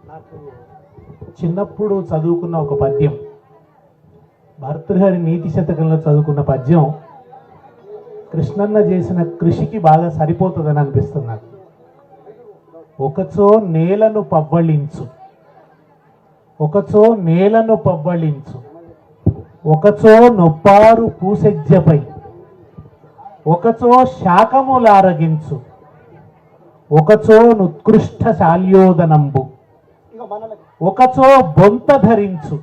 నాకు చిన్నప్పుడు చదువుకున్న ఒక పద్యం, భర్తృహరి నీతి శతకంలో చదువుకున్న పద్యం కృష్ణన్న చేసిన కృషికి బాగా సరిపోతుందని అనిపిస్తుంది నాకు. ఒకచో నేలను పవ్వళించు, ఒకచో నేలను పవ్వళించు, ఒకచో నొప్పారు పూసెజ్జపై, ఒకచో శాఖములారగించు, ఒకచో నుత్కృష్ట శాల్యోదనంబు, ఒకచో బొంత ధరించు,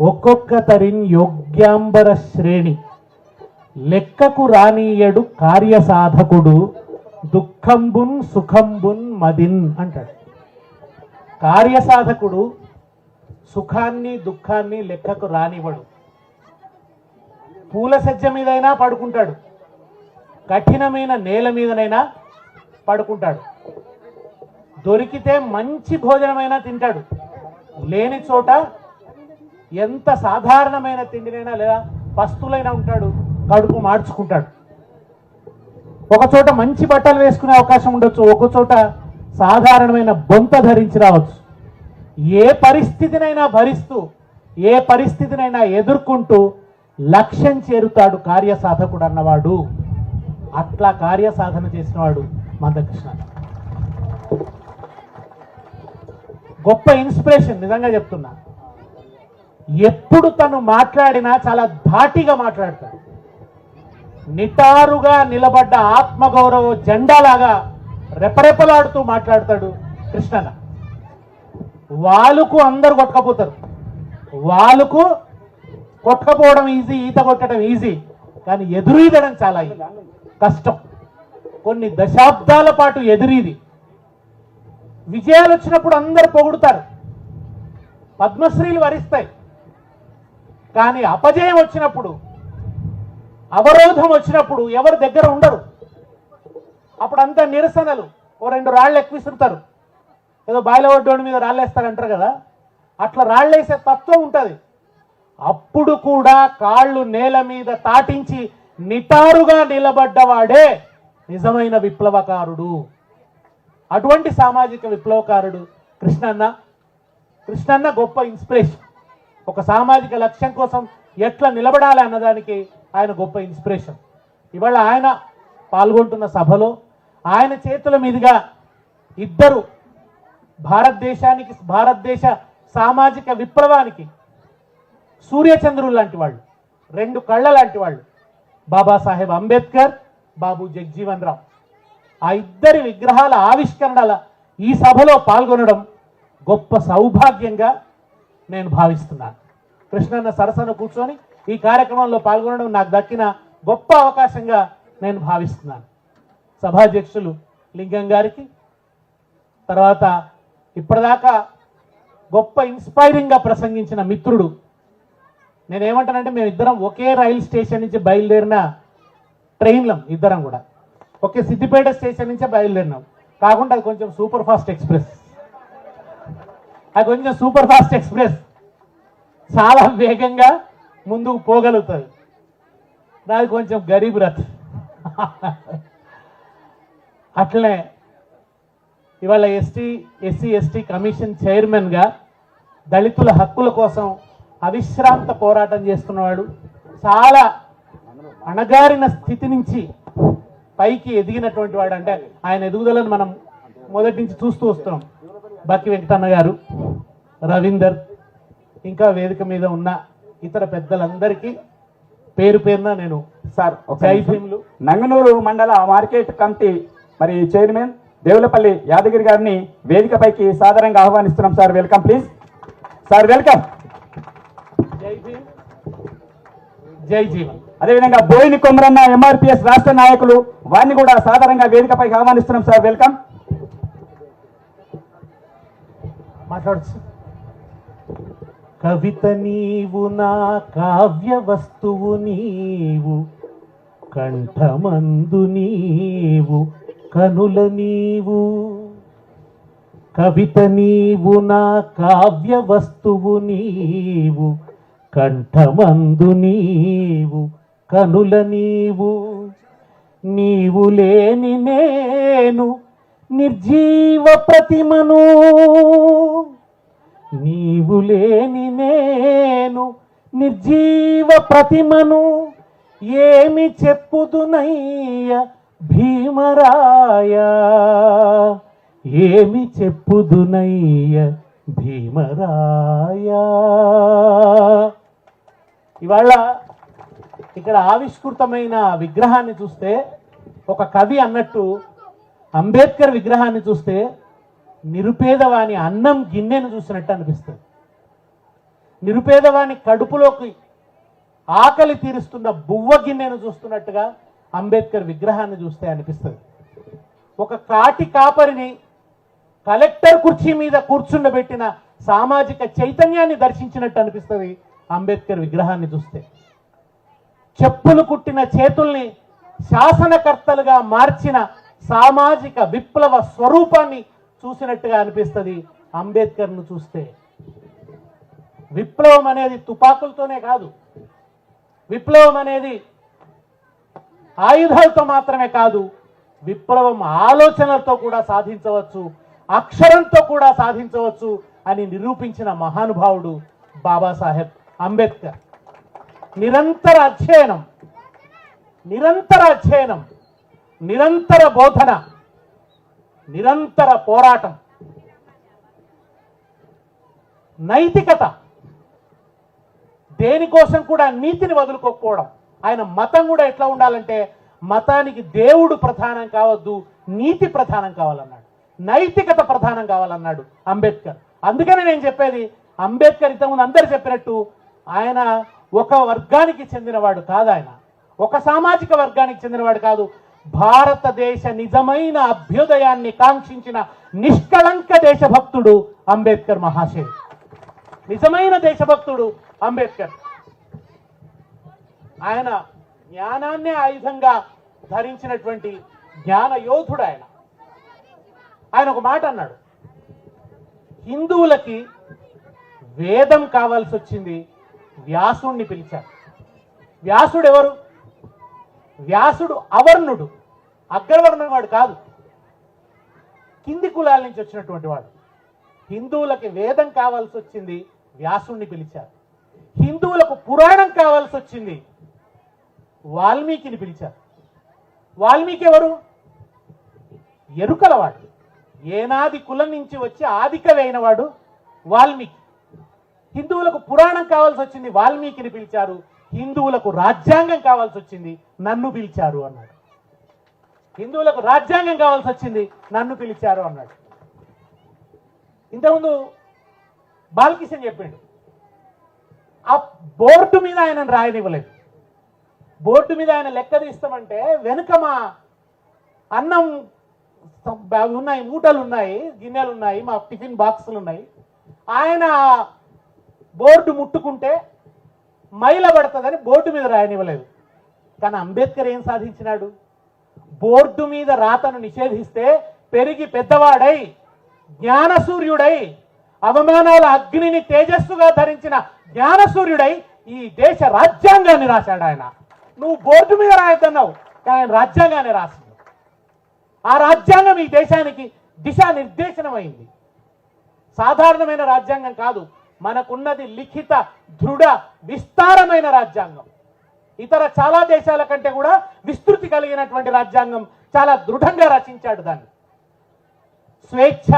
ఒక్కొక్క తరిన్ యోగ్యాంబర శ్రేణి, లెక్కకు రానీయడు కార్యసాధకుడు, దుఃఖంబున్ సుఖంబున్ మదిన్ అంటాడు. కార్యసాధకుడు సుఖాన్ని దుఃఖాన్ని లెక్కకు రానివ్వడు. పూల సజ్జ మీదైనా పడుకుంటాడు, కఠినమైన నేల మీదనైనా పడుకుంటాడు, దొరికితే మంచి భోజనమైనా తింటాడు, లేని చోట ఎంత సాధారణమైన తిండినైనా లేదా పస్తులైనా ఉంటాడు, కడుపు మార్చుకుంటాడు. ఒక చోట మంచి బట్టలు వేసుకునే అవకాశం ఉండొచ్చు, ఒక చోట సాధారణమైన బొంత ధరించి రావచ్చు. ఏ పరిస్థితినైనా భరిస్తూ ఏ పరిస్థితినైనా ఎదుర్కొంటూ లక్ష్యం చేరుతాడు కార్యసాధకుడు అన్నవాడు. అట్లా కార్యసాధన చేసినవాడు మందకృష్ణ. గొప్ప ఇన్స్పిరేషన్, నిజంగా చెప్తున్నా. ఎప్పుడు తను మాట్లాడినా చాలా ధాటిగా మాట్లాడతాడు. నిటారుగా నిలబడ్డ ఆత్మగౌరవ జెండాలాగా రెపరెపలాడుతూ మాట్లాడతాడు కృష్ణన్న. వాలుకు అందరు కొట్టకపోతారు, వాలుకు కొట్టకపోవడం ఈజీ, ఈత కొట్టడం ఈజీ, కానీ ఎదురీదడం చాలా కష్టం. కొన్ని దశాబ్దాల పాటు ఎదురీది. విజయాలు వచ్చినప్పుడు అందరు పొగుడుతారు, పద్మశ్రీలు వరిస్తాయి. కానీ అపజయం వచ్చినప్పుడు, అవరోధం వచ్చినప్పుడు ఎవరు దగ్గర ఉండరు. అప్పుడు అంతా నిరసనలు, ఓ 2 రాళ్ళు ఎక్కువిస్తుంటారు, ఏదో బాయిల ఒడ్డోడి మీద రాళ్ళేస్తారంటారు కదా, అట్లా రాళ్ళేసే తత్వం ఉంటుంది. అప్పుడు కూడా కాళ్ళు నేల మీద తాటించి నిటారుగా నిలబడ్డవాడే నిజమైన విప్లవకారుడు. అటువంటి సామాజిక విప్లవకారుడు కృష్ణన్న. కృష్ణన్న గొప్ప ఇన్స్పిరేషన్. ఒక సామాజిక లక్ష్యం కోసం ఎట్లా నిలబడాలి అన్నదానికి ఆయన గొప్ప ఇన్స్పిరేషన్. ఇవాళ ఆయన పాల్గొంటున్న సభలో ఆయన చేతుల మీదుగా ఇద్దరు భారతదేశ సామాజిక విప్లవానికి సూర్యచంద్రులు లాంటి వాళ్ళు, 2 కళ్ళ లాంటి వాళ్ళు, బాబాసాహెబ్ అంబేద్కర్, బాబు జగజీవన్ రామ్, ఆ ఇద్దరి విగ్రహాల ఆవిష్కరణల ఈ సభలో పాల్గొనడం గొప్ప సౌభాగ్యంగా నేను భావిస్తున్నాను. కృష్ణన్న సరసన కూర్చొని ఈ కార్యక్రమంలో పాల్గొనడం నాకు దక్కిన గొప్ప అవకాశంగా నేను భావిస్తున్నాను. సభాధ్యక్షులు లింగం గారికి, తర్వాత ఇప్పటిదాకా గొప్ప ఇన్స్పైరింగ్గా ప్రసంగించిన మిత్రుడు, నేనేమంటానంటే మేమిద్దరం ఒకే రైలు స్టేషన్ నుంచి బయలుదేరిన ట్రైన్లం, ఇద్దరం కూడా ఒకే సిద్దిపేట స్టేషన్ నుంచే బయలుదేరినాం. కాకుండా అది కొంచెం సూపర్ ఫాస్ట్ ఎక్స్ప్రెస్, చాలా వేగంగా ముందుకు పోగలుగుతుంది. నాది కొంచెం గరీబ్ రథ్. అట్లనే ఇవాళ ఎస్సీ కమిషన్ చైర్మన్గా దళితుల హక్కుల కోసం అవిశ్రాంత పోరాటం చేస్తున్నవాడు, చాలా అణగారిన స్థితి నుంచి పైకి ఎదిగినటువంటి వాడు. అంటే ఆయన ఎదుగుదలను మనం మొదటి నుంచి చూస్తూ వస్తున్నాం. బక్కి వెంకటన్న గారు, రవీందర్, ఇంకా వేదిక మీద ఉన్న ఇతర పెద్దలందరికీ పేరు పేరున నేను సార్ నంగనూరు మండల మార్కెట్ కమిటీ మరి చైర్మన్ దేవులపల్లి యాదగిరి గారిని వేదికపైకి సాదరంగా ఆహ్వానిస్తున్నాం. Sir welcome please. Sir welcome. జై జీవన్. అదేవిధంగా బోయిని కొమరన్న ఎంఆర్పిఎస్ రాష్ట్ర నాయకులు, వారిని కూడా సాధారణంగా వేదికపైకి ఆహ్వానిస్తున్నాం. Sir welcome. మాట్లాడచ్చు. కవిత నీవు, నా కావ్య వస్తువు నీవు, కంఠమందు నీవు, కనుల నీవు. కవిత నీవు, నా కావ్య వస్తువు నీవు, కంఠమందు నీవు, కనుల నీవు. నీవు లేని నేను నిర్జీవ ప్రతిమను, నీవు లేని నేను నిర్జీవ ప్రతిమను, ఏమి చెప్పుదునయ్య భీమరాయ, ఏమి చెప్పుదునయ్య భీమరాయ. ఇవాళ ఇక్కడ ఆవిష్కృతమైన విగ్రహాన్ని చూస్తే ఒక కవి అన్నట్టు అంబేద్కర్ విగ్రహాన్ని చూస్తే నిరుపేదవాని అన్నం గిన్నెను చూసినట్టు అనిపిస్తుంది. నిరుపేదవాని కడుపులోకి ఆకలి తీరుస్తున్న బువ్వ గిన్నెను చూస్తున్నట్టుగా అంబేద్కర్ విగ్రహాన్ని చూస్తే అనిపిస్తుంది. ఒక కాటి కాపరిని కలెక్టర్ కుర్చీ మీద కూర్చుండబెట్టిన సామాజిక చైతన్యాన్ని దర్శించినట్టు అనిపిస్తుంది అంబేద్కర్ విగ్రహాన్ని చూస్తే. చెప్పులు కుట్టిన చేతుల్ని శాసనకర్తలుగా మార్చిన సామాజిక విప్లవ స్వరూపాన్ని చూసినట్టుగా అనిపిస్తుంది అంబేద్కర్ను చూస్తే. విప్లవం అనేది తుపాకులతోనే కాదు, విప్లవం అనేది ఆయుధాలతో మాత్రమే కాదు, విప్లవం ఆలోచనలతో కూడా సాధించవచ్చు, అక్షరంతో కూడా సాధించవచ్చు అని నిరూపించిన మహానుభావుడు బాబాసాహెబ్ అంబేద్కర్. నిరంతర అధ్యయనం, నిరంతర అధ్యయనం, నిరంతర బోధన, నిరంతర పోరాటం, నైతికత, దేనికోసం కూడా నీతిని వదులుకోకపోవడం. ఆయన మతం కూడా ఎట్లా ఉండాలంటే మతానికి దేవుడు ప్రధానం కావద్దు, నీతి ప్రధానం కావాలన్నాడు, నైతికత ప్రధానం కావాలన్నాడు అంబేద్కర్. అందుకని నేను చెప్పేది, అంబేద్కర్ ఇంతకుముందు అందరు చెప్పినట్టు ఆయన ఒక వర్గానికి చెందినవాడు కాదు, ఆయన ఒక సామాజిక వర్గానికి చెందినవాడు కాదు. భారతదేశ నిజమైన అభ్యుదయాన్ని కాంక్షించిన నిష్కళంక దేశభక్తుడు అంబేద్కర్ మహాశయుడు. నిజమైన దేశభక్తుడు అంబేద్కర్. ఆయన జ్ఞానాన్నే ఆయుధంగా ధరించినటువంటి జ్ఞాన యోధుడు ఆయన. ఆయన ఒక మాట అన్నాడు, హిందువులకి వేదం కావాల్సి వచ్చింది, వ్యాసుణ్ణి పిలిచారు. వ్యాసుడు ఎవరు? వ్యాసుడు అవర్ణుడు, అగ్రవర్ణం వాడు కాదు, కింది కులాల నుంచి వచ్చినటువంటి వాడు. హిందువులకి వేదం కావాల్సి వచ్చింది, వ్యాసుణ్ణి పిలిచారు. హిందువులకు పురాణం కావాల్సి వచ్చింది, వాల్మీకిని పిలిచారు. వాల్మీకి ఎవరు? ఎరుకలవాడు, ఏనాది కులం నుంచి వచ్చి ఆదికవి వాడు వాల్మీకి. హిందువులకు పురాణం కావాల్సి వచ్చింది, వాల్మీకిని పిలిచారు. హిందువులకు రాజ్యాంగం కావాల్సి వచ్చింది, నన్ను పిలిచారు అన్నాడు. హిందువులకు రాజ్యాంగం కావాల్సి వచ్చింది, నన్ను పిలిచారు అన్నాడు. ఇంతకుముందు బాలకిషన్ చెప్పిండు, ఆ బోర్డు మీద ఆయన రాయనివ్వలేదు. బోర్డు మీద ఆయన లెక్క తీస్తామంటే వెనుక మా అన్నం ఉన్నాయి, మూటలు ఉన్నాయి, గిన్నెలు ఉన్నాయి, మా టిఫిన్ బాక్సులు ఉన్నాయి. ఆయన బోర్డు ముట్టుకుంటే మైల పడుతుందని బోర్డు మీద రాయనివ్వలేదు. కానీ అంబేద్కర్ ఏం సాధించినాడు? బోర్డు మీద రాతను నిషేధిస్తే పెరిగి పెద్దవాడై జ్ఞానసూర్యుడై అవమానాల అగ్నిని తేజస్సుగా ధరించిన జ్ఞానసూర్యుడై ఈ దేశ రాజ్యాంగాన్ని రాశాడు ఆయన. నువ్వు బోర్డు మీద రాయొద్దన్నావు, కానీ ఆయన రాజ్యాంగాన్ని రాసింది. ఆ రాజ్యాంగం ఈ దేశానికి దిశానిర్దేశనమైంది. సాధారణమైన రాజ్యాంగం కాదు, మనకున్నది లిఖిత దృఢ విస్తారమైన రాజ్యాంగం. ఇతర చాలా దేశాల కంటే కూడా విస్తృతి కలిగినటువంటి రాజ్యాంగం, చాలా దృఢంగా రచించాడు దాన్ని. స్వేచ్ఛ,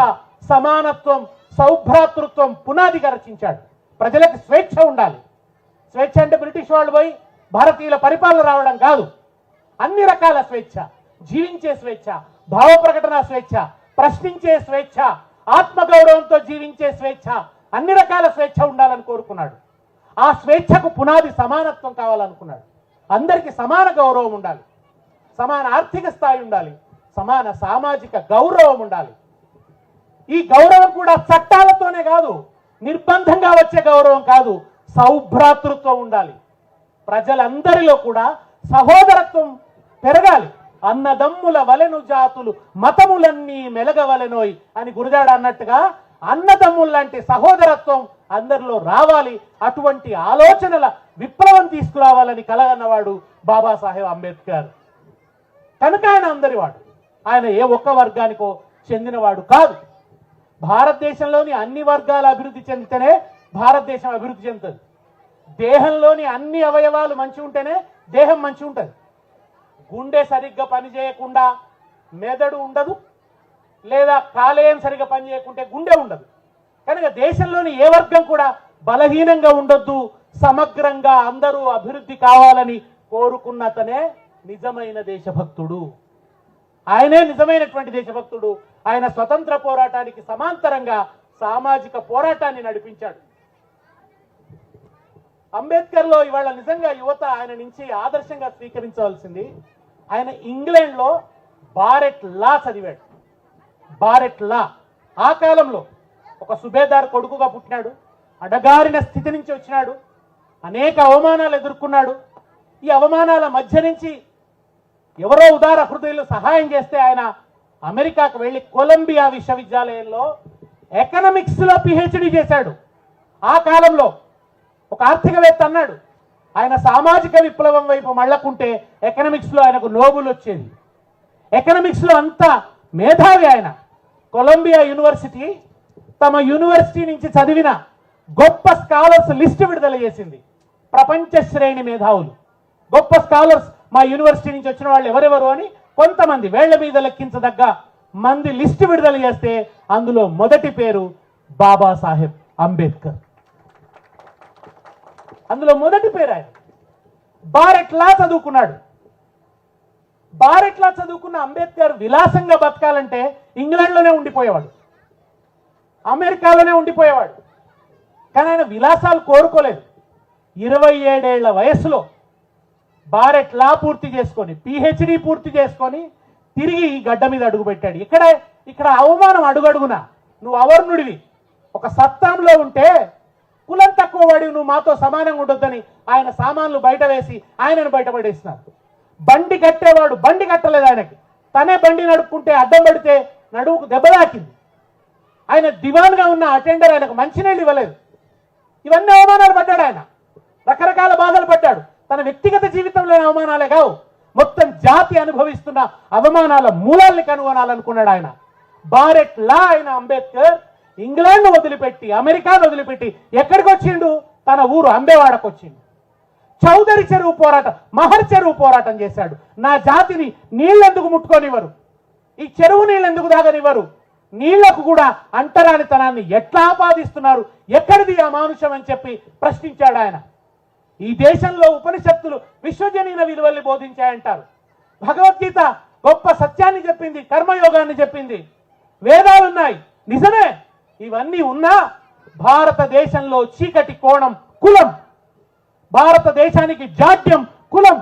సమానత్వం, సౌభ్రాతృత్వం పునాదిగా రచించాడు. ప్రజలకు స్వేచ్ఛ ఉండాలి. స్వేచ్ఛ అంటే బ్రిటిష్ వాళ్ళు పోయి భారతీయుల పరిపాలన రావడం కాదు. అన్ని రకాల స్వేచ్ఛ, జీవించే స్వేచ్ఛ, భావ ప్రకటన స్వేచ్ఛ, ప్రశ్నించే స్వేచ్ఛ, ఆత్మగౌరవంతో జీవించే స్వేచ్ఛ, అన్ని రకాల స్వేచ్ఛ ఉండాలని కోరుకున్నాడు. ఆ స్వేచ్ఛకు పునాది సమానత్వం కావాలనుకున్నాడు. అందరికీ సమాన గౌరవం ఉండాలి, సమాన ఆర్థిక స్థాయి ఉండాలి, సమాన సామాజిక గౌరవం ఉండాలి. ఈ గౌరవం కూడా చట్టాలతోనే కాదు, నిర్బంధంగా వచ్చే గౌరవం కాదు, సౌభ్రాతృత్వం ఉండాలి. ప్రజలందరిలో కూడా సహోదరత్వం పెరగాలి. అన్నదమ్ముల వలెను జాతులు మతములన్నీ మెలగవలెనోయ్ అని గురజాడ అన్నట్టుగా అన్నదమ్ముల్లాంటి సహోదరత్వం అందరిలో రావాలి. అటువంటి ఆలోచనల విప్లవం తీసుకురావాలని కలగన్నవాడు బాబాసాహెబ్ అంబేద్కర్. కనుక ఆయన అందరివాడు. ఆయన ఏ ఒక్క వర్గానికో చెందినవాడు కాదు. భారతదేశంలోని అన్ని వర్గాల అభివృద్ధి చెందితేనే భారతదేశం అభివృద్ధి చెందుతుంది. దేహంలోని అన్ని అవయవాలు మంచి ఉంటేనే దేహం మంచి ఉంటుంది. గుండె సరిగ్గా పనిచేయకుండా మెదడు ఉండదు, లేదా కాలేయం సరిగ్గా పనిచేయకుంటే గుండె ఉండదు. కనుక దేశంలోని ఏ వర్గం కూడా బలహీనంగా ఉండొద్దు, సమగ్రంగా అందరూ అభివృద్ధి కావాలని కోరుకున్నతనే నిజమైన దేశభక్తుడు. ఆయనే నిజమైనటువంటి దేశభక్తుడు. ఆయన స్వతంత్ర పోరాటానికి సమాంతరంగా సామాజిక పోరాటాన్ని నడిపించాడు. అంబేద్కర్లో ఇవాళ నిజంగా యువత ఆయన నుంచి ఆదర్శంగా స్వీకరించవలసింది. ఆయన ఇంగ్లాండ్లో బారెట్ లా చదివాడు. బారెట్ లా ఆ కాలంలో ఒక సుబేదార్ కొడుకుగా పుట్టినాడు. అడగారిన స్థితి నుంచి వచ్చినాడు. అనేక అవమానాలు ఎదుర్కొన్నాడు. ఈ అవమానాల మధ్య నుంచి ఎవరో ఉదార హృదయులు సహాయం చేస్తే ఆయన అమెరికాకు వెళ్ళి కొలంబియా విశ్వవిద్యాలయంలో ఎకనామిక్స్లో పిహెచ్డి చేశాడు. ఆ కాలంలో ఒక ఆర్థికవేత్త అన్నాడు, ఆయన సామాజిక విప్లవం వైపు మళ్ళకుంటే ఎకనామిక్స్లో ఆయనకు నోబెల్ వచ్చేది. ఎకనామిక్స్లో అంత మేధావి ఆయన. కొలంబియా యూనివర్సిటీ తమ యూనివర్సిటీ నుంచి చదివిన గొప్ప స్కాలర్స్ లిస్ట్ విడుదల చేసింది. ప్రపంచ శ్రేణి మేధావులు, గొప్ప స్కాలర్స్ మా యూనివర్సిటీ నుంచి వచ్చిన వాళ్ళు ఎవరెవరు అని కొంతమంది వేళ్ల మీద లెక్కించదగ్గ మంది లిస్ట్ విడుదల చేస్తే అందులో మొదటి పేరు బాబాసాహెబ్ అంబేద్కర్. అందులో మొదటి పేరు ఆయన. బారెట్ లా చదువుకున్నాడు. బారెట్ లా చదువుకున్న అంబేద్కర్ విలాసంగా బతకాలంటే ఇంగ్లాండ్లోనే ఉండిపోయేవాడు, అమెరికాలోనే ఉండిపోయేవాడు. కానీ ఆయన విలాసాలు కోరుకోలేదు. 27 ఏళ్ల వయసులో బారెట్ లా పూర్తి చేసుకొని పిహెచ్డి పూర్తి చేసుకొని తిరిగి ఈ గడ్డ మీద అడుగుపెట్టాడు. ఇక్కడ అవమానం అడుగడుగునా. నువ్వు అవర్ణుడివి, ఒక సత్తాంలో ఉంటే కులం తక్కువ వాడి నువ్వు మాతో సమానంగా ఉండొద్దని ఆయన సామాన్లు బయట వేసి ఆయనను బయటపడేసినారు. బండి కట్టేవాడు బండి కట్టలేదు ఆయనకి. తనే బండి నడుపుకుంటే అడ్డం పడితే నడువుకు దెబ్బ తాకింది. ఆయన దివాన్గా ఉన్న అటెండర్ ఆయనకు మంచినీళ్ళు ఇవ్వలేదు. ఇవన్నీ అవమానాలు పడ్డాడు ఆయన. రకరకాల బాధలు పడ్డాడు. తన వ్యక్తిగత జీవితంలోని అవమానాలే కావు, మొత్తం జాతి అనుభవిస్తున్న అవమానాల మూలాల్ని కనుగొనాలనుకున్నాడు ఆయన. బారెట్ లా అయిన అంబేద్కర్ ఇంగ్లాండ్ వదిలిపెట్టి అమెరికాను వదిలిపెట్టి ఎక్కడికి వచ్చిండు? తన ఊరు అంబేవాడకు వచ్చిండు. చౌదరి చెరువు పోరాటం, మహర్ చెరువు పోరాటం చేశాడు. నా జాతిని నీళ్ళెందుకు ముట్టుకోనివ్వరు, ఈ చెరువు నీళ్ళెందుకు తాగనివ్వరు, నీళ్లకు కూడా అంటరానితనాన్ని ఎట్లా ఆపాదిస్తున్నారు, ఎక్కడిది ఆ మానుషం అని చెప్పి ప్రశ్నించాడు ఆయన. ఈ దేశంలో ఉపనిషత్తులు విశ్వజనీన విలువల్ని బోధించాయంటారు. భగవద్గీత గొప్ప సత్యాన్ని చెప్పింది, కర్మయోగాన్ని చెప్పింది, వేదాలున్నాయి, నిజమే. ఇవన్నీ ఉన్నా భారతదేశంలో చీకటి కోణం కులం, భారతదేశానికి జాడ్యం కులం,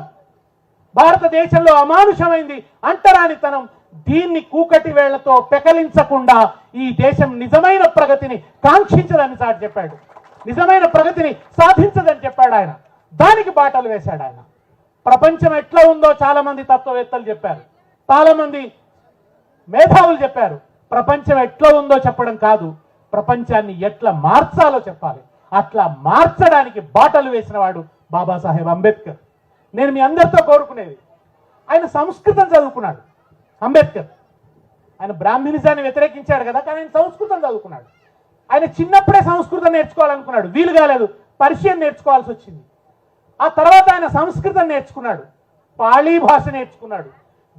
భారతదేశంలో అమానుషమైంది అంటరానితనం. దీన్ని కూకటి వేళ్లతో పెకలించకుండా ఈ దేశం నిజమైన ప్రగతిని కాంక్షించదని సార్ చెప్పాడు, నిజమైన ప్రగతిని సాధించదని చెప్పాడు ఆయన. దానికి బాటలు వేశాడు ఆయన. ప్రపంచం ఎట్లా ఉందో చాలా మంది తత్వవేత్తలు చెప్పారు, చాలా మంది మేధావులు చెప్పారు. ప్రపంచం ఎట్లా ఉందో చెప్పడం కాదు, ప్రపంచాన్ని ఎట్లా మార్చాలో చెప్పాలి. అట్లా మార్చడానికి బాటలు వేసిన వాడు బాబాసాహెబ్ అంబేద్కర్. నేను మీ అందరితో కోరుకునేది, ఆయన సంస్కృతం చదువుకున్నాడు అంబేద్కర్. ఆయన బ్రాహ్మణిజాన్ని వ్యతిరేకించాడు కదా, కానీ ఆయన సంస్కృతం చదువుకున్నాడు. ఆయన చిన్నప్పుడే సంస్కృతం నేర్చుకోవాలనుకున్నాడు, వీలు కాలేదు, పర్షియన్ నేర్చుకోవాల్సి వచ్చింది. ఆ తర్వాత ఆయన సంస్కృతం నేర్చుకున్నాడు, పాళీ భాష నేర్చుకున్నాడు,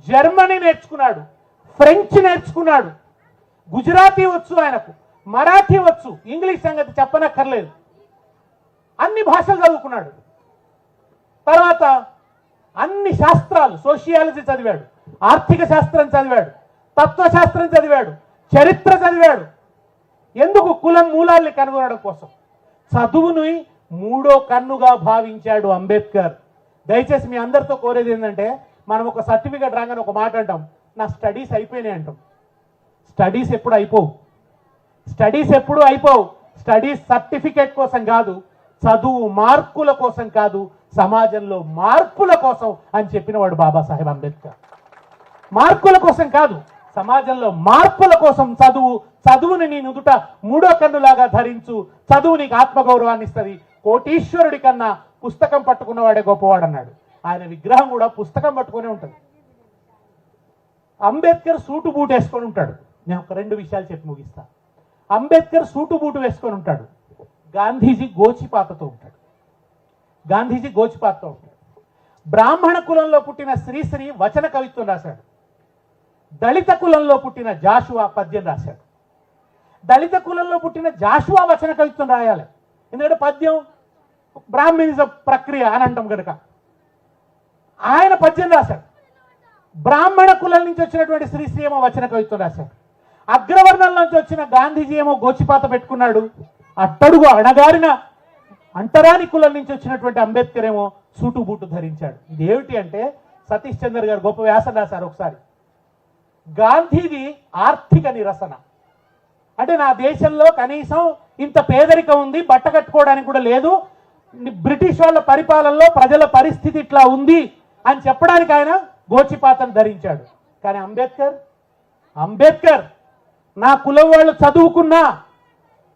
జర్మనీ నేర్చుకున్నాడు, ఫ్రెంచ్ నేర్చుకున్నాడు, గుజరాతీ వచ్చు ఆయనకు, మరాఠీ వచ్చు, ఇంగ్లీష్ సంగతి చెప్పనక్కర్లేదు. అన్ని భాషలు చదువుకున్నాడు. తర్వాత అన్ని శాస్త్రాలు, సోషియాలజీ చదివాడు, ఆర్థిక శాస్త్రం చదివాడు, తత్వశాస్త్రం చదివాడు, చరిత్ర చదివాడు. ఎందుకు? కులం మూలాల్ని కనుగొనడం కోసం. చదువుని మూడో కన్నుగా భావించాడు అంబేద్కర్. దయచేసి మీ అందరితో కోరేది ఏంటంటే, మనం ఒక సర్టిఫికెట్ రాగానే ఒక మాట అంటాం, నా స్టడీస్ అయిపోయినాయి అంటాం. స్టడీస్ ఎప్పుడు అయిపోవు, స్టడీస్ ఎప్పుడు అయిపోవు. స్టడీస్ సర్టిఫికెట్ కోసం కాదు, చదువు మార్కుల కోసం కాదు, సమాజంలో మార్పుల కోసం అని చెప్పినవాడు బాబాసాహెబ్ అంబేద్కర్. మార్కుల కోసం కాదు, సమాజంలో మార్పుల కోసం చదువు. చదువుని నీ నుదుట మూడో కన్నులాగా ధరించు. చదువు నీకు ఆత్మగౌరవాన్ని ఇస్తుంది. కోటీశ్వరుడి కన్నా పుస్తకం పట్టుకున్నవాడే గొప్పవాడు అన్నాడు. ఆయన విగ్రహం కూడా పుస్తకం పట్టుకునే ఉంటుంది. అంబేద్కర్ సూటు బూట్ వేసుకొని ఉంటాడు, నేను ఒక 2 విషయాలు చెప్పి ముగిస్తా. అంబేద్కర్ సూటు బూటు వేసుకొని ఉంటాడు, గాంధీజీ గోచిపాతతో ఉంటాడు. గాంధీజీ గోచిపాతతో ఉంటాడు. బ్రాహ్మణ కులంలో పుట్టిన శ్రీశ్రీ వచన కవిత్వం రాశాడు. దళిత కులంలో పుట్టిన జాషువా పద్యం రాశాడు. దళిత కులంలో పుట్టిన జాషువా వచన కవిత్వం రాయాలి, ఎందుకంటే పద్యం బ్రాహ్మణిజం ప్రక్రియ అని అంటాం కనుక. ఆయన పద్యం రాశాడు. బ్రాహ్మణ కులం నుంచి వచ్చినటువంటి శ్రీశ్రీ ఏమో వచన కవిత్వం రాశాడు. అగ్రవర్ణం నుంచి వచ్చిన గాంధీజీ ఏమో గోచిపాత పెట్టుకున్నాడు. అట్టడుగు అణగారిన అంటరాని కులం నుంచి వచ్చినటువంటి అంబేద్కర్ ఏమో సూటు బూటు ధరించాడు. ఇదేమిటి అంటే సతీష్ చంద్ర గారు గొప్ప వ్యాసం రాశారు ఒకసారి. గాంధీది ఆర్థిక నిరసన అంటే, నా దేశంలో కనీసం ఇంత పేదరికం ఉంది, బట్ట కట్టుకోవడానికి కూడా లేదు, బ్రిటిష్ వాళ్ళ పరిపాలనలో ప్రజల పరిస్థితి ఇట్లా ఉంది అని చెప్పడానికి ఆయన గోచిపాతను ధరించాడు. కానీ అంబేద్కర్ నా కులం వాళ్ళు చదువుకున్నా,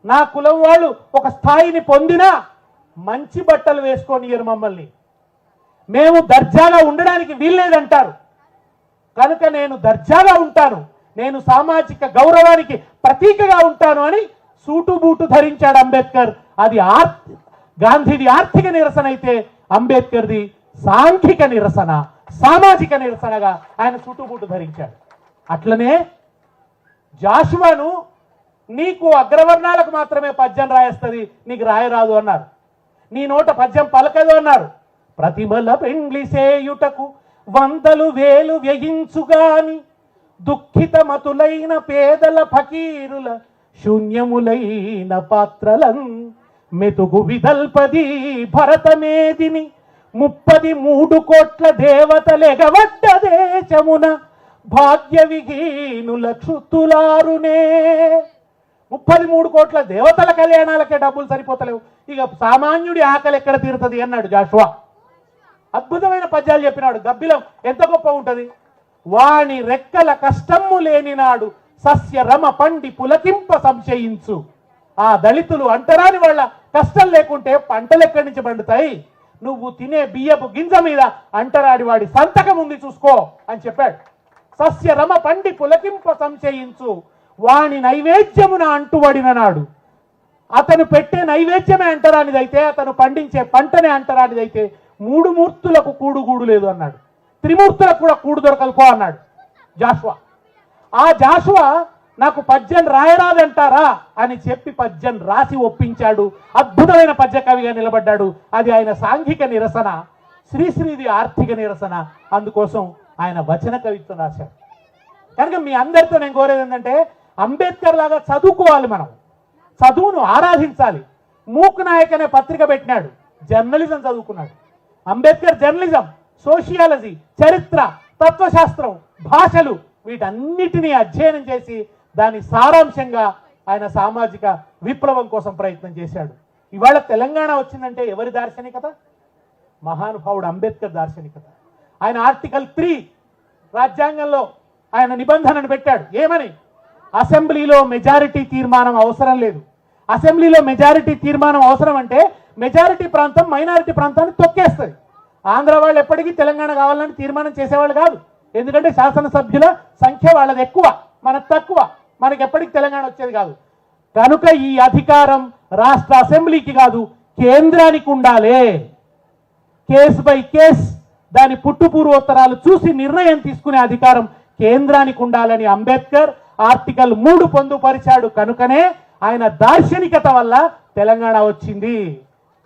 నా కులం వాళ్ళు ఒక స్థాయిని పొందినా మంచి బట్టలు వేసుకొనియరు మమ్మల్ని, మేము దర్జాగా ఉండడానికి వీల్లేదంటారు, కనుక నేను దర్జాగా ఉంటాను, నేను సామాజిక గౌరవానికి ప్రతీకగా ఉంటాను అని సూటు బూటు ధరించాడు అంబేద్కర్. అది గాంధీది ఆర్థిక నిరసన అయితే అంబేద్కర్ది సాంఘిక నిరసన, సామాజిక నిరసనగా ఆయన సూటు బూటు ధరించాడు. అట్లనే జాషువాను నీకు అగ్రవర్ణాలకు మాత్రమే పద్యం రాయేస్తుంది, నీకు రాయరాదు అన్నారు. నీ నోట పద్యం పలకదు అన్నారు. ప్రతిమల పెండ్లి సేయుటకు 100,000 వ్యయించుగాని దుఃఖితమతులైన పేదల ఫకీరుల శూన్యములైన పాత్రలం మెతుగు విదల్పది భరతమేదిని 33 కోట్ల దేవతలెగవడ్డ దేశమున భాగ్య విహీనుల క్షుత్తులారునే. 33 కోట్ల దేవతల కళ్యాణాలకే డబ్బులు సరిపోతలేవు, ఇక సామాన్యుడి ఆకలి ఎక్కడ తీరుతుంది అన్నాడు జాషువా. అద్భుతమైన పద్యాలు చెప్పినాడు. గబ్బిలం ఎంత గొప్ప ఉంటుంది. వాణి రెక్కల కష్టము లేని నాడు సస్య రమ పండి పులకింప సంశయించు. ఆ దళితులు అంటరాని వాళ్ళ కష్టం లేకుంటే పంటలు ఎక్కడి నుంచి పండుతాయి, నువ్వు తినే బియ్యపు గింజ మీద అంటరాని వాడి సంతకం ఉంది చూసుకో అని చెప్పాడు. సస్య రమ పండి పులకింప సంశయించు, వాణి నైవేద్యమున అంటుబడిన నాడు. అతను పెట్టే నైవేద్యమే అంటరానిదైతే, అతను పండించే పంటనే అంటరానిదైతే 3 మూర్తులకు కూడు లేదు అన్నాడు. త్రిమూర్తులకు కూడా కూడు దొరకదు పో అన్నాడు జాషువా. ఆ జాషువా నాకు పద్యం రాయరాదంటారా అని చెప్పి పద్యం రాసి ఒప్పించాడు. అద్భుతమైన పద్య కవిగా నిలబడ్డాడు. అది ఆయన సాంఘిక నిరసన, శ్రీశ్రీది ఆర్థిక నిరసన. అందుకోసం ఆయన వచన కవిత్వం రాశాడు. కనుక మీ అందరితో నేను కోరేది ఏంటంటే, అంబేద్కర్ లాగా చదువుకోవాలి, మనం చదువును ఆరాధించాలి. మూక్ నాయక్ అనే పత్రిక పెట్టినాడు, జర్నలిజం చదువుకున్నాడు. అంబేద్కర్ జర్నలిజం, సోషియాలజీ, చరిత్ర, తత్వశాస్త్రం, భాషలు వీటన్నిటినీ అధ్యయనం చేసి దాని సారాంశంగా ఆయన సామాజిక విప్లవం కోసం ప్రయత్నం చేశాడు. ఇవాళ తెలంగాణ వచ్చిందంటే ఎవరి దార్శనికత? మహానుభావుడు అంబేద్కర్ దార్శనికత. ఆయన ఆర్టికల్ 3 రాజ్యాంగంలో ఆయన నిబంధనను పెట్టాడు. ఏమని? అసెంబ్లీలో మెజారిటీ తీర్మానం అవసరం లేదు. అసెంబ్లీలో మెజారిటీ తీర్మానం అవసరం అంటే మెజారిటీ ప్రాంతం మైనారిటీ ప్రాంతాన్ని తొక్కేస్తుంది. ఆంధ్ర వాళ్ళు ఎప్పటికీ తెలంగాణ కావాలని తీర్మానం చేసేవాళ్ళు కాదు, ఎందుకంటే శాసనసభ్యుల సంఖ్య వాళ్ళది ఎక్కువ, మనకు తక్కువ, మనకి ఎప్పటికీ తెలంగాణ వచ్చేది కాదు. కనుక ఈ అధికారం రాష్ట్ర అసెంబ్లీకి కాదు, కేంద్రానికి ఉండాలి. కేసు బై కేసు దాని పుట్టుపూర్వోత్తరాలు చూసి నిర్ణయం తీసుకునే అధికారం కేంద్రానికి ఉండాలని అంబేద్కర్ ఆర్టికల్ 3 పొందుపరిచాడు. కనుకనే ఆయన దార్శనికత వల్ల తెలంగాణ వచ్చింది.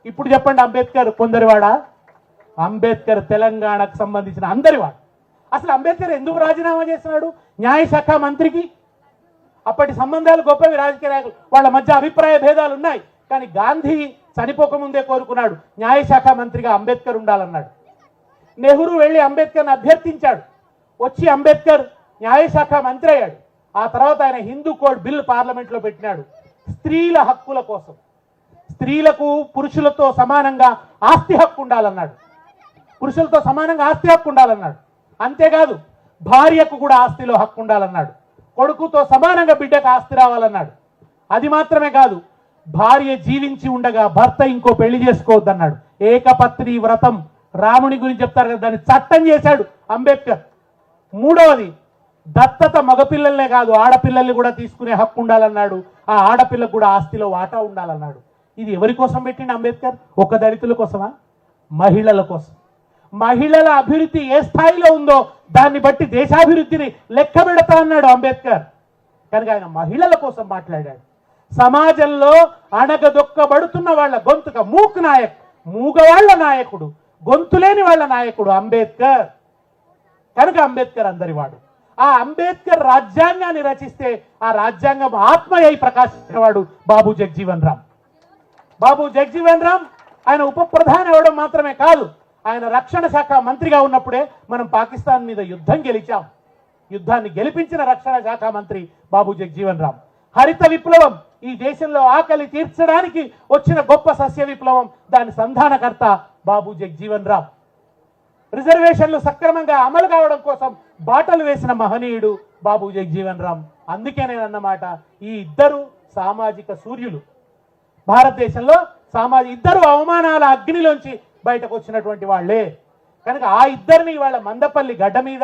ఇప్పుడు చెప్పండి, అంబేద్కర్ కొందరివాడా? అంబేద్కర్ తెలంగాణకు సంబంధించిన అందరివాడు. అసలు అంబేద్కర్ ఎందుకు రాజీనామా చేస్తున్నాడు? న్యాయశాఖ మంత్రికి అప్పటి సంబంధాలు గొప్పవి, రాజకీయ నాయకులు వాళ్ళ మధ్య అభిప్రాయ భేదాలు ఉన్నాయి. కానీ గాంధీ చనిపోకముందే కోరుకున్నాడు న్యాయశాఖ మంత్రిగా అంబేద్కర్ ఉండాలన్నాడు. నెహ్రూ వెళ్ళి అంబేద్కర్ని అభ్యర్థించాడు. వచ్చి అంబేద్కర్ న్యాయశాఖ మంత్రి అయ్యాడు. ఆ తర్వాత ఆయన హిందూ కోడ్ బిల్ పార్లమెంట్లో పెట్టినాడు. స్త్రీల హక్కుల కోసం, స్త్రీలకు పురుషులతో సమానంగా ఆస్తి హక్కు ఉండాలన్నాడు. పురుషులతో సమానంగా ఆస్తి హక్కు ఉండాలన్నాడు. అంతేకాదు భార్యకు కూడా ఆస్తిలో హక్కు ఉండాలన్నాడు. కొడుకుతో సమానంగా బిడ్డకు ఆస్తి రావాలన్నాడు. అది మాత్రమే కాదు, భార్య జీవించి ఉండగా భర్త ఇంకో పెళ్లి చేసుకోవద్దన్నాడు. ఏకపత్ని వ్రతం రాముని గురించి చెప్తారు కదా, దాన్ని చట్టం చేశాడు అంబేద్కర్. 3వది, దత్తత మగపిల్లలనే కాదు ఆడపిల్లల్ని కూడా తీసుకునే హక్కు ఉండాలన్నాడు. ఆ ఆడపిల్లకు కూడా ఆస్తిలో వాటా ఉండాలన్నాడు. ఇది ఎవరి కోసం పెట్టిండు అంబేద్కర్? ఒక దళితుల కోసమా? మహిళల కోసం. మహిళల అభివృద్ధి ఏ స్థాయిలో ఉందో దాన్ని బట్టి దేశాభివృద్ధిని లెక్క పెడతా అన్నాడు అంబేద్కర్. కనుక ఆయన మహిళల కోసం మాట్లాడాడు. సమాజంలో అణగదొక్కబడుతున్న వాళ్ళ గొంతుక మూక్ నాయక్, మూగవాళ్ల నాయకుడు, గొంతులేని వాళ్ళ నాయకుడు అంబేద్కర్. కనుక అంబేద్కర్ అందరివాడు. ఆ అంబేద్కర్ రాజ్యాంగాన్ని రచిస్తే ఆ రాజ్యాంగం ఆత్మయ్యి ప్రకాశించేవాడు బాబు జగ్జీవన్ రామ్. బాబు జగ్జీవన్ రామ్ ఆయన ఉప ప్రధాని అవడం మాత్రమే కాదు, ఆయన రక్షణ శాఖ మంత్రిగా ఉన్నప్పుడే మనం పాకిస్తాన్ మీద యుద్ధం గెలిచాం. యుద్ధాన్ని గెలిపించిన రక్షణ శాఖ మంత్రి బాబు జగ్జీవన్ రామ్. హరిత విప్లవం, ఈ దేశంలో ఆకలి తీర్చడానికి వచ్చిన గొప్ప సస్య విప్లవం, దాని సంధానకర్త బాబు జగ్జీవన్ రామ్. రిజర్వేషన్లు సక్రమంగా అమలు కావడం కోసం బాటలు వేసిన మహనీయుడు బాబు జగ్జీవన్ రామ్. అందుకే నేను అన్నమాట, ఈ ఇద్దరు సామాజిక సూర్యులు. భారతదేశంలో ఇద్దరు అవమానాల అగ్నిలోంచి బయటకు వచ్చినటువంటి వాళ్లే. కనుక ఆ ఇద్దరిని వాళ్ళ మందపల్లి గడ్డ మీద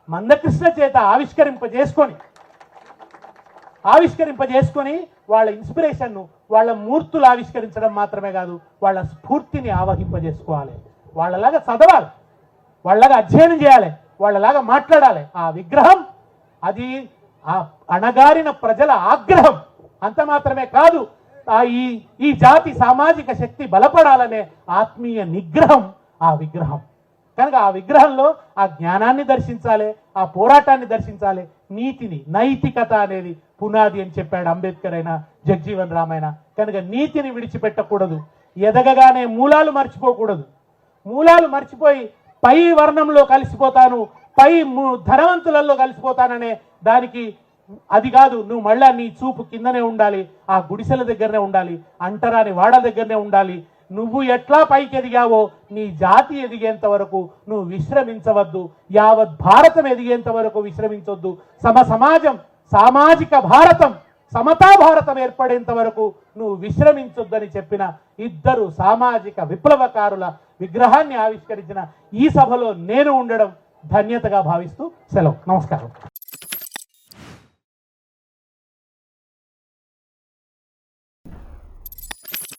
మందకృష్ణ చేత ఆవిష్కరింపజేసుకొని వాళ్ళ ఇన్స్పిరేషన్ను, వాళ్ళ మూర్తులు ఆవిష్కరించడం మాత్రమే కాదు, వాళ్ళ స్ఫూర్తిని ఆవహింపజేసుకోవాలి. వాళ్ళలాగా చదవాలి, వాళ్ళలాగా అధ్యయనం చేయాలి, వాళ్ళలాగా మాట్లాడాలి. ఆ విగ్రహం అది ఆ అణగారిన ప్రజల ఆగ్రహం. అంత మాత్రమే కాదు, ఈ జాతి సామాజిక శక్తి బలపడాలనే ఆత్మీయ నిగ్రహం ఆ విగ్రహం. కనుక ఆ విగ్రహంలో ఆ జ్ఞానాన్ని దర్శించాలి, ఆ పోరాటాన్ని దర్శించాలి, నీతిని, నైతికత అనేది పునాది అని చెప్పాడు అంబేద్కర్ అయినా జగ్జీవన్ రామ్ అయినా. కనుక నీతిని విడిచిపెట్టకూడదు, ఎదగగానే మూలాలు మర్చిపోకూడదు. మూలాలు మర్చిపోయి పై వర్ణంలో కలిసిపోతాను, పై ధనవంతులలో కలిసిపోతాననే దానికి అది కాదు. నువ్వు మళ్ళా నీ చూపు కిందనే ఉండాలి, ఆ గుడిసెల దగ్గరనే ఉండాలి, అంటరాని వాడ దగ్గరనే ఉండాలి. నువ్వు ఎట్లా పైకి ఎదిగావో నీ జాతి ఎదిగేంత వరకు నువ్వు విశ్రమించవద్దు, యావత్ భారతం ఎదిగేంత వరకు విశ్రమించొద్దు. సమాజం, సామాజిక భారతం, సమతా భారతం ఏర్పడేంత వరకు నువ్వు విశ్రమించొద్దని చెప్పిన ఇద్దరు సామాజిక విప్లవకారుల విగ్రహాన్ని ఆవిష్కరించిన ఈ సభలో నేను ఉండడం ధన్యతగా భావిస్తూ సెలవు. నమస్కారం.